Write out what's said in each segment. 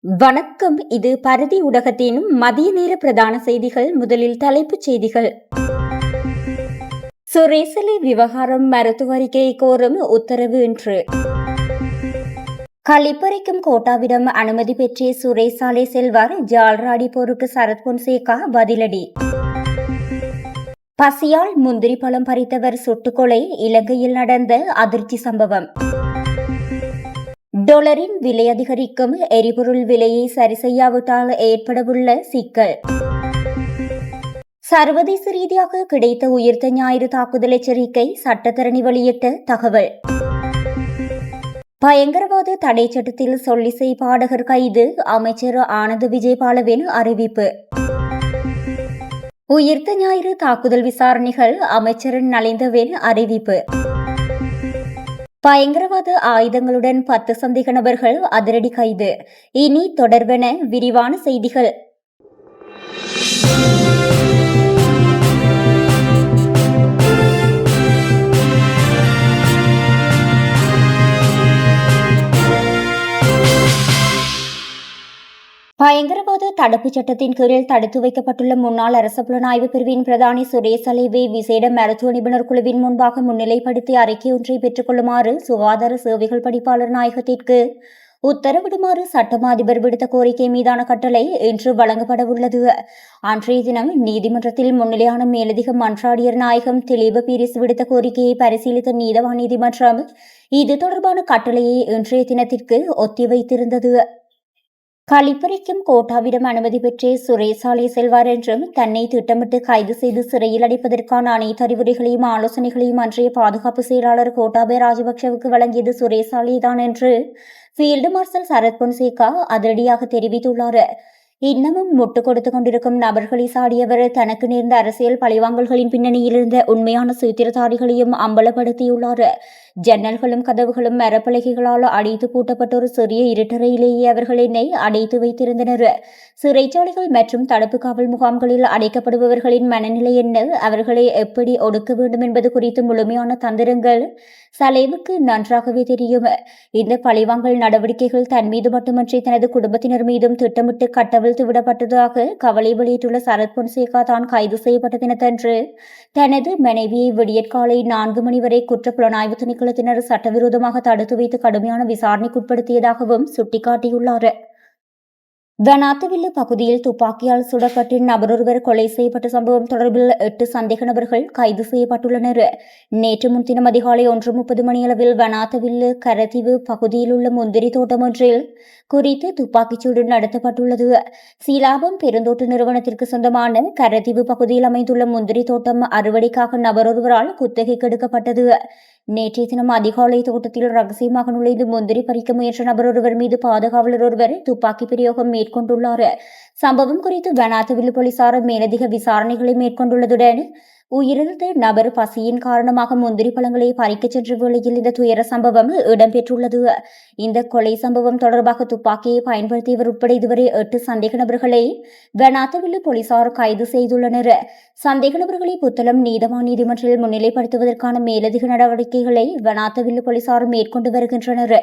வணக்கம். இது பரதி ஊடகத்தின் மதிய நேர பிரதான செய்திகள். முதலில் தலைப்புச் செய்திகள். சுரேசலி விவகாரம் மருத்துவ அறிக்கையை கோரும் உத்தரவு இன்று. கழிப்பறைக்கும் கோட்டாவிடம் அனுமதி பெற்றே சுரேசாலை செல்வார். ஜால்ராடி போருக்கு சரத் பொன்சேகா பதிலடி. பசியால் முந்திரி பழம் பறித்தவர் சுட்டுக்கொலை. இலங்கையில் நடந்த அதிர்ச்சி சம்பவம். டொலரின் விலை அதிகரிக்கும். எரிபொருள் விலையை சரி செய்யாவிட்டால் ஏற்படவுள்ள சிக்கல். சர்வதேச ரீதியாக கிடைத்த உயிர்த்த ஞாயிறு தாக்குதல் எச்சரிக்கை. சட்டத்தரணி வெளியிட்ட தகவல். பயங்கரவாத தடை சட்டத்தில் சொல்லிசை பாடகர் கைது. அமைச்சர் ஆனந்த் விஜயபாலவின் அறிவிப்பு. உயிர்த்த ஞாயிறு தாக்குதல் விசாரணைகள். அமைச்சர் நலிந்தவின் அறிவிப்பு. பயங்கரவாத ஆயுதங்களுடன் 10 சந்தேக நபர்கள் அதிரடி கைது. இனி தொடர்பென விரிவான செய்திகள். பயங்கரவாத தடுப்புச் சட்டத்தின் கீழ் தடுத்து வைக்கப்பட்டுள்ள முன்னாள் அரச புலனாய்வு பிரிவின் பிரதானி சுரேஷ் அலேவை விசேட மருத்துவ நிபுணர் குழுவின் முன்பாக முன்னிலைப்படுத்தி அறிக்கை ஒன்றை பெற்றுக் கொள்ளுமாறு சுகாதார சேவைகள் பணிப்பாளர் நாயகத்திற்கு உத்தரவிடுமாறு சட்டமா அதிபர் விடுத்த கோரிக்கை மீதான கட்டளை இன்று வழங்கப்படவுள்ளது. அன்றைய தினம் நீதிமன்றத்தில் முன்னிலையான மேலதிக மன்றாடியர் நாயகம் திலீப பீரிஸ் விடுத்த கோரிக்கையை பரிசீலித்த நீதவான் நீதிமன்றம் இது தொடர்பான கட்டளையை இன்றைய தினத்திற்கு ஒத்திவைத்திருந்தது. கழிப்பறைக்கும் கோட்டாவிடம் அனுமதி பெற்றே சுரேசாலை செல்வார் என்றும் தன்னை திட்டமிட்டு கைது செய்து சிறையில் அடைப்பதற்கான அனைத்து அறிவுரைகளையும் ஆலோசனைகளையும் அன்றைய பாதுகாப்பு செயலாளர் கோட்டாபய ராஜபக்சவுக்கு வழங்கியது சுரேசாலைதான் என்று ஃபீல்டு மார்ஷல் சரத் பொன்சேகா அதிரடியாக தெரிவித்துள்ளார். இன்னமும் முட்டுக் கொடுத்துக் கொண்டிருக்கும் நபர்களை சாடியவர் தனக்கு நேர்ந்த அரசியல் பழிவாங்கல்களின் பின்னணியில் இருந்த உண்மையான சூத்திரதாரிகளையும் அம்பலப்படுத்தியுள்ளார். ஜன்னல்களும் கதவுகளும் மரப்பலகைகளால் அடைத்து பூட்டப்பட்ட ஒரு சிறிய இருட்டறையிலேயே அவர்கள் என்னை அடைத்து வைத்திருந்தனர். சிறைச்சாலைகள் மற்றும் தடுப்பு காவல் முகாம்களில் அடைக்கப்படுபவர்களின் மனநிலை என்ன, அவர்களை எப்படி ஒடுக்க வேண்டும் என்பது குறித்து முழுமையான தந்திரங்கள் சலேவுக்கு நன்றாகவே தெரியும். இந்த பழிவாங்கல் நடவடிக்கைகள் தன் மீது மட்டுமன்றி தனது குடும்பத்தினர் மீதும் திட்டமிட்டு கட்டவிழ்த்து விடப்பட்டதாக கவலை வெளியிட்டுள்ள சரத் பொன்சேகா தான் கைது செய்யப்பட்ட தினத்தன்று தனது மனைவியை விடியற்காலை 4 மணி வரை குற்ற புலனாய்வு திணைக்களத்தினர் சட்டவிரோதமாக தடுத்து வைத்து கடுமையான விசாரணைக்குட்படுத்தியதாகவும் சுட்டிக்காட்டியுள்ளார். வனாத்தவில்லு பகுதியில் துப்பாக்கியால் சுடப்பட்டு நபரொருவர் கொலை செய்யப்பட்ட சம்பவம் தொடர்பில் 8 சந்தேக நபர்கள் கைது செய்யப்பட்டுள்ளனர். நேற்று முன்தினம் அதிகாலை 1:30 மணியளவில் வனாத்தவில்லு கரதீவு பகுதியில் உள்ள முந்திரி தோட்டம் ஒன்றில் குறித்து துப்பாக்கிச்சூடு நடத்தப்பட்டுள்ளது. சீலாபம் பெருந்தோட்ட நிறுவனத்திற்கு சொந்தமான கரதீவு பகுதியில் அமைந்துள்ள முந்திரி தோட்டம் அறுவடைக்காக நபரொருவரால் குத்தகைக்கு எடுக்கப்பட்டது. நேற்றைய தினம் அதிகாலை தோட்டத்தில் ரகசியமாக நுழைந்து முந்திரி பறிக்க முயன்ற நபர் ஒருவர் மீது பாதுகாவலர் ஒருவர் துப்பாக்கி பிரயோகம் மேற்கொண்டுள்ளார். சம்பவம் குறித்து வனாத்தவில்லு போலீசார் மேலதிக விசாரணைகளை மேற்கொண்டுள்ளதுடன் உயிரிழந்த நபர் பசியின் காரணமாக முந்திரி பழங்களை பறிக்கச் சென்ற வேளையில் இந்த துயர சம்பவம் இடம்பெற்றுள்ளது. இந்த கொலை சம்பவம் தொடர்பாக துப்பாக்கியை பயன்படுத்தியவர் உட்பட இதுவரை 8 சந்தேக நபர்களை வனாத்தவில்லு போலீசார் கைது செய்துள்ளனர். சந்தேக நபர்களை புத்தளம் நீதவான் நீதிமன்றில் முன்னிலைப்படுத்துவதற்கான மேலதிக நடவடிக்கைகளை வனாத்தவில்லு போலீசார் மேற்கொண்டு வருகின்றனர்.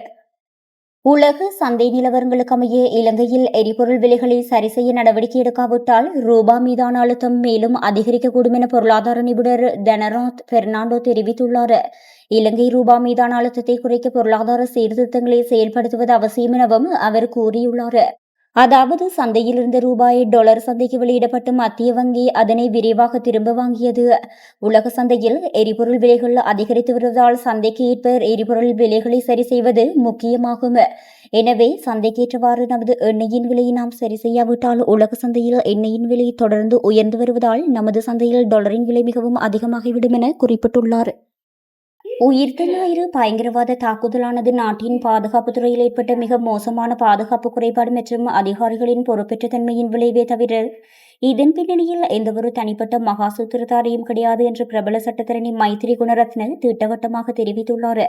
உலக சந்தை நிலவரங்களுக்கமைய இலங்கையில் எரிபொருள் விலைகளை சரி செய்ய நடவடிக்கை எடுக்காவிட்டால் ரூபா மீதான அழுத்தம் மேலும் அதிகரிக்கக்கூடும் என பொருளாதார நிபுணர் தனராத் பெர்னாண்டோ தெரிவித்துள்ளார். இலங்கை ரூபா மீதான அழுத்தத்தை குறைக்க பொருளாதார சீர்திருத்தங்களை செயல்படுத்துவது அவசியம் எனவும் அவர் கூறியுள்ளார். அதாவது சந்தையில் இருந்த ரூபாயை டாலர் சந்தைக்கு வெளியிடப்பட்டு மத்திய வங்கி அதனை விரைவாக திரும்ப வாங்கியது. உலக சந்தையில் எரிபொருள் விலைகள் அதிகரித்து வருவதால் சந்தைக்கு ஏற்ப எரிபொருள் விலைகளை சரி செய்வது முக்கியமாகும். எனவே சந்தைக்கேற்றவாறு நமது எண்ணெயின் விலையை நாம் சரி செய்யாவிட்டால் உலக சந்தையில் எண்ணெயின் விலை தொடர்ந்து உயர்ந்து வருவதால் நமது சந்தையில் டாலரின் விலை மிகவும் அதிகமாகிவிடும் என குறிப்பிட்டுள்ளார். உயிர்த்த ஞாயிறு பயங்கரவாத தாக்குதலானது நாட்டின் பாதுகாப்பு துறையில் ஏற்பட்ட மிக மோசமான பாதுகாப்பு குறைபாடு மற்றும் அதிகாரிகளின் பொறுப்பற்ற தன்மையின் விளைவே தவிர இதன் பின்னணியில் எந்தவொரு தனிப்பட்ட மகா சூத்திரதாரியும் கிடையாது என்று பிரபல சட்டத்தரணி மைத்திரி குணரத்ன திட்டவட்டமாக தெரிவித்துள்ளார்.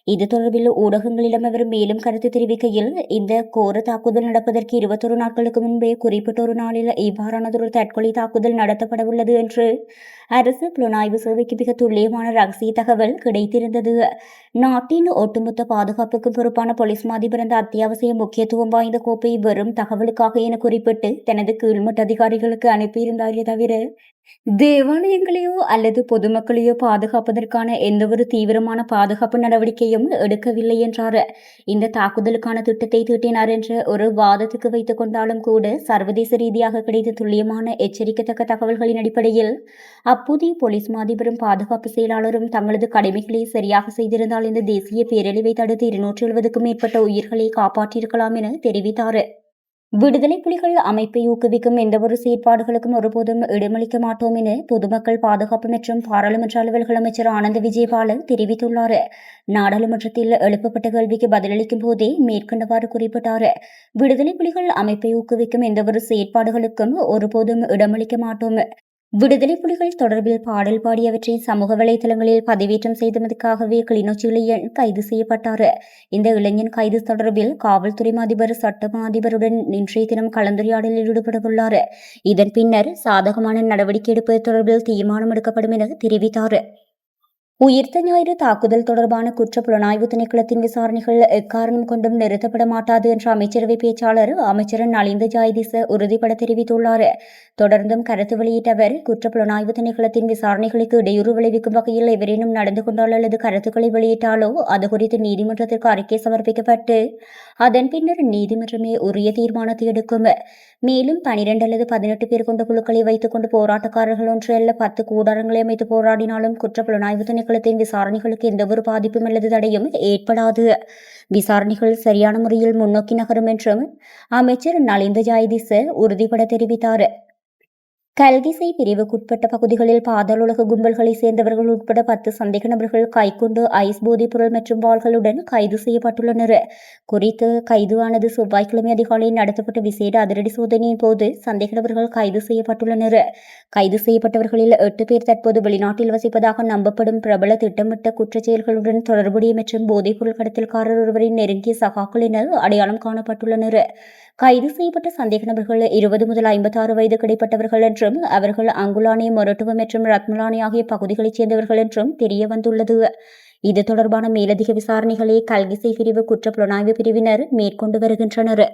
இது தொடர்பில் ஊடகங்களிடம் அவர் மேலும் கருத்து தெரிவிக்கையில், இந்த கோர தாக்குதல் நடப்பதற்கு 21 நாட்களுக்கு முன்பே குறிப்பிட்ட ஒரு நாளில் இவ்வாறானதொரு தற்கொலை தாக்குதல் நடத்தப்படவுள்ளது என்று அரசு புலனாய்வு சேவைக்கு மிக துல்லியமான ரகசிய தகவல் கிடைத்திருந்தது. நாட்டின் ஒட்டுமொத்த பாதுகாப்புக்கும் பொறுப்பான பொலிஸ் மாதிபர் அந்த அத்தியாவசிய முக்கியத்துவம் வாய்ந்த கோப்பை வெறும் தகவலுக்காக என குறிப்பிட்டு தனது கீழ்மட்ட அதிகாரிகளுக்கு அனுப்பியிருந்தாரே தவிர தேவாலயங்களையோ அல்லது பொதுமக்களையோ பாதுகாப்பதற்கான எந்தவொரு தீவிரமான பாதுகாப்பு நடவடிக்கையும் எடுக்கவில்லை என்றார். இந்த தாக்குதலுக்கான திட்டத்தை தீட்டினார் என்ற ஒரு வாதத்துக்கு வைத்துக் கொண்டாலும் கூட சர்வதேச ரீதியாக கிடைத்த துல்லியமான எச்சரிக்கத்தக்க தகவல்களின் அடிப்படையில் அப்போதைய போலீஸ் மாதிபரும் பாதுகாப்பு செயலாளரும் தங்களது கடமைகளை சரியாக செய்திருந்தால் இந்த தேசிய பேரழிவை தடுத்து 270க்கும் மேற்பட்ட உயிர்களை காப்பாற்றியிருக்கலாம் என தெரிவித்தார். விடுதலை புலிகள் அமைப்பை ஊக்குவிக்கும் எந்தவொரு செயற்பாடுகளுக்கும் ஒருபோதும் இடமளிக்க மாட்டோம் என பொதுமக்கள் பாதுகாப்பு மற்றும் பாராளுமன்ற அலுவல்கள் அமைச்சர் ஆனந்த விஜயபால தெரிவித்துள்ளார். நாடாளுமன்றத்தில் எழுப்பப்பட்ட கேள்விக்கு பதிலளிக்கும் போதே மேற்கண்டவாறு குறிப்பிட்டார். விடுதலை புலிகள் அமைப்பை ஊக்குவிக்கும் எந்தவொரு செயற்பாடுகளுக்கும் ஒருபோதும் இடமளிக்க மாட்டோம். விடுதலை புலிகள் தொடர்பில் பாடல் பாடியவற்றை சமூக வலைதளங்களில் பதிவேற்றம் செய்ததற்காகவே கிளிநொச்சி கைது செய்யப்பட்டார். இந்த இளைஞன் கைது தொடர்பில் காவல்துறை அதிபர் சட்ட அதிபருடன் இன்றைய தினம் கலந்துரையாடலில் ஈடுபடவுள்ளார். இதன் பின்னர் சாதகமான நடவடிக்கை எடுப்பது தொடர்பில் தீர்மானம் எடுக்கப்படும் என தெரிவித்தார். உயிர்த்த ஞாயிறு தாக்குதல் தொடர்பான குற்ற புலனாய்வு திணைக்களத்தின் விசாரணைகள் எக்காரணம் கொண்டும் நிறுத்தப்பட மாட்டாது என்ற அமைச்சரவை பேச்சாளர் அமைச்சர் நலிந்த ஜாயதிச உறுதிபட தெரிவித்துள்ளார். தொடர்ந்தும் கருத்து வெளியிட்ட அவர், குற்ற புலனாய்வு திணைக்களத்தின் விசாரணைகளுக்கு இடையூறு விளைவிக்கும் வகையில் எவரேனும் நடந்து கொண்டால் அல்லது கருத்துக்களை வெளியிட்டாலோ அது குறித்து நீதிமன்றத்திற்கு அறிக்கை சமர்ப்பிக்கப்பட்டு அதன் பின்னர் நீதிமன்றமே உரிய தீர்மானத்தை எடுக்கும். மேலும் 12 அல்லது 18 பேர் கொண்ட குழுக்களை வைத்துக் கொண்டு போராட்டக்காரர்கள் ஒன்று அல்ல 10 கூடாரங்களை அமைத்து போராடினாலும் குற்ற புலனாய்வு திணைக்களத்தின் விசாரணைகளுக்கு எந்தவொரு பாதிப்பும் அல்லது தடையும் ஏற்படாது. விசாரணைகள் சரியான முறையில் முன்னோக்கி நகரும் என்றும் அமைச்சர் நலிந்த ஜாயதிச உறுதிபட தெரிவித்தார். கல்கிசை பிரிவுக்குட்பட்ட பகுதிகளில் பாதாள உலக கும்பல்களை சேர்ந்தவர்கள் உட்பட 10 சந்தேக நபர்கள் கைக்கொண்டு ஐஸ் போதைப் பொருள் மற்றும் வாள்களுடன் கைது செய்யப்பட்டுள்ளனர். குறித்து கைதுவானது செவ்வாய்க்கிழமை அதிகாலை நடத்தப்பட்ட விசேட அதிரடி சோதனையின் போது சந்தேக நபர்கள் கைது செய்யப்பட்டுள்ளனர். கைது செய்யப்பட்டவர்களில் 8 பேர் தற்போது வெளிநாட்டில் வசிப்பதாக நம்பப்படும் பிரபல திட்டமிட்ட குற்றச் செயல்களுடன் தொடர்புடைய மற்றும் போதைப் பொருள் கடத்தல்காரர் ஒருவரின் நெருங்கிய சகாக்கள் என அடையாளம் காணப்பட்டுள்ளனர். கைது செய்யப்பட்ட சந்தேக நபர்கள் 20 முதல் 56 வயது கிடைப்பட்டவர்கள் என்றும் அவர்கள் அங்குலானே, மொரட்டுவ மற்றும் ரத்மலானே ஆகிய பகுதிகளைச் சேர்ந்தவர்கள் என்றும் தெரிய வந்துள்ளது. இது தொடர்பான மேலதிக விசாரணைகளை கல்கிசை பிரிவு குற்ற புலனாய்வு பிரிவினர் மேற்கொண்டு வருகின்றனர்.